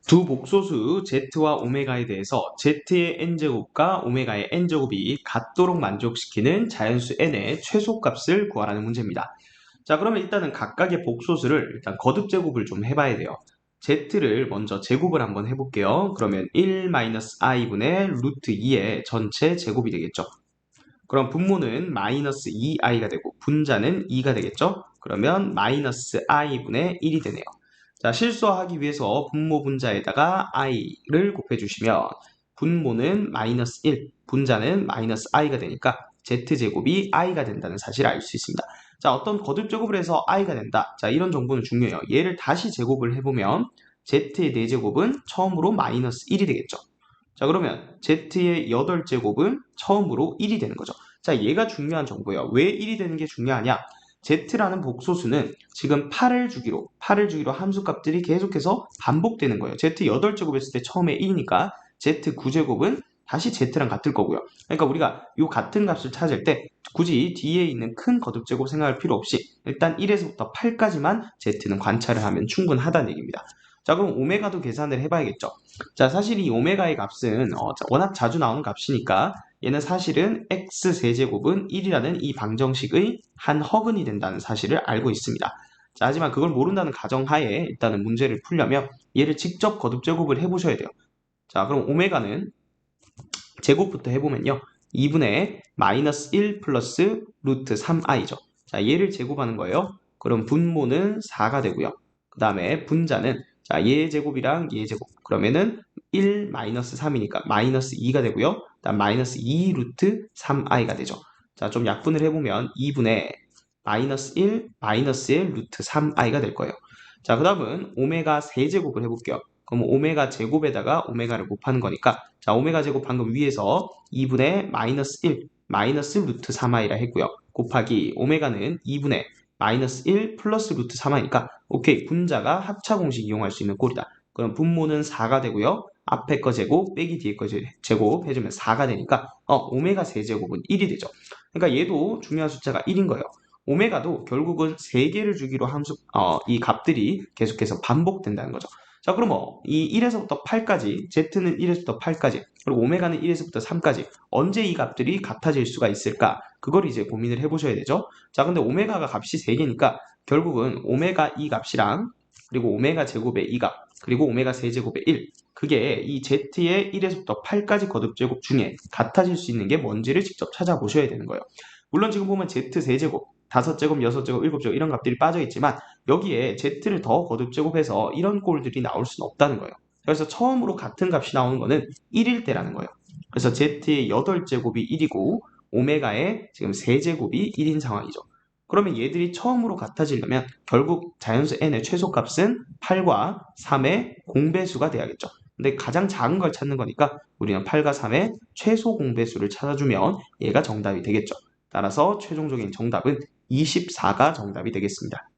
두 복소수 z와 오메가에 대해서 z의 n제곱과 오메가의 n제곱이 같도록 만족시키는 자연수 n의 최소값을 구하라는 문제입니다. 자, 그러면 일단은 각각의 복소수를 일단 거듭제곱을 좀 해봐야 돼요. z를 먼저 제곱을 한번 해볼게요. 그러면 1-i분의 루트 2의 전체 제곱이 되겠죠. 그럼 분모는 마이너스 2i가 되고 분자는 2가 되겠죠. 그러면 마이너스 i분의 1이 되네요. 자, 실수하기 위해서 분모 분자에다가 i를 곱해주시면 분모는 마이너스 1, 분자는 마이너스 i가 되니까 z제곱이 i가 된다는 사실을 알 수 있습니다. 자, 어떤 거듭제곱을 해서 i가 된다. 자, 이런 정보는 중요해요. 얘를 다시 제곱을 해보면 z의 4제곱은 처음으로 마이너스 1이 되겠죠. 자, 그러면 z의 8제곱은 처음으로 1이 되는 거죠. 자, 얘가 중요한 정보예요. 왜 1이 되는 게 중요하냐? z라는 복소수는 지금 8을 주기로 함수값들이 계속해서 반복되는 거예요. z 8제곱 했을 때 처음에 1이니까 z 9제곱은 다시 z랑 같을 거고요. 그러니까 우리가 이 같은 값을 찾을 때 굳이 뒤에 있는 큰 거듭제곱 생각할 필요 없이 일단 1에서부터 8까지만 z는 관찰을 하면 충분하다는 얘기입니다. 자, 그럼 오메가도 계산을 해봐야겠죠. 자, 사실 이 오메가의 값은 워낙 자주 나오는 값이니까 얘는 사실은 x 세제곱은 1이라는 이 방정식의 한 허근이 된다는 사실을 알고 있습니다. 자, 하지만 그걸 모른다는 가정하에 일단은 문제를 풀려면 얘를 직접 거듭제곱을 해보셔야 돼요. 자, 그럼 오메가는 제곱부터 해보면요. 2분의 마이너스 1 플러스 루트 3i죠. 자, 얘를 제곱하는 거예요. 그럼 분모는 4가 되고요. 그 다음에 분자는 자, 얘 제곱이랑 얘 제곱. 그러면은 1 마이너스 3이니까 마이너스 2가 되고요. 그다음 마이너스 2 루트 3i가 되죠. 자, 좀 약분을 해보면 2분의 마이너스 1 마이너스 1 루트 3i가 될 거예요. 자, 그 다음은 오메가 세제곱을 해볼게요. 그럼 오메가 제곱에다가 오메가를 곱하는 거니까 자, 오메가 제곱 방금 위에서 2분의 마이너스 1 마이너스 루트 3i라 했고요. 곱하기 오메가는 2분의 마이너스 1 플러스 루트 3i니까 오케이, 분자가 합차 공식 이용할 수 있는 꼴이다. 그럼 분모는 4가 되고요. 앞에 거 제곱 빼기 뒤에 거 제곱 해주면 4가 되니까 오메가 세제곱은 1이 되죠. 그러니까 얘도 중요한 숫자가 1인 거예요. 오메가도 결국은 3개를 주기로 이 값들이 계속해서 반복된다는 거죠. 자, 그럼 이 1에서부터 8까지, z는 1에서부터 8까지, 그리고 오메가는 1에서부터 3까지 언제 이 값들이 같아질 수가 있을까? 그걸 이제 고민을 해보셔야 되죠. 자, 근데 오메가가 값이 3개니까 결국은 오메가 이 값이랑 그리고 오메가 제곱의 2값, 그리고 오메가 세제곱의 1, 그게 이 z의 1에서부터 8까지 거듭제곱 중에 같아질 수 있는 게 뭔지를 직접 찾아보셔야 되는 거예요. 물론 지금 보면 z 세제곱, 5제곱, 6제곱, 7제곱 이런 값들이 빠져 있지만 여기에 z를 더 거듭제곱해서 이런 꼴들이 나올 수는 없다는 거예요. 그래서 처음으로 같은 값이 나오는 거는 1일 때라는 거예요. 그래서 z의 8제곱이 1이고 오메가의 지금 세제곱이 1인 상황이죠. 그러면 얘들이 처음으로 같아지려면 결국 자연수 n의 최소값은 8과 3의 공배수가 돼야겠죠. 근데 가장 작은 걸 찾는 거니까 우리는 8과 3의 최소 공배수를 찾아주면 얘가 정답이 되겠죠. 따라서 최종적인 정답은 24가 정답이 되겠습니다.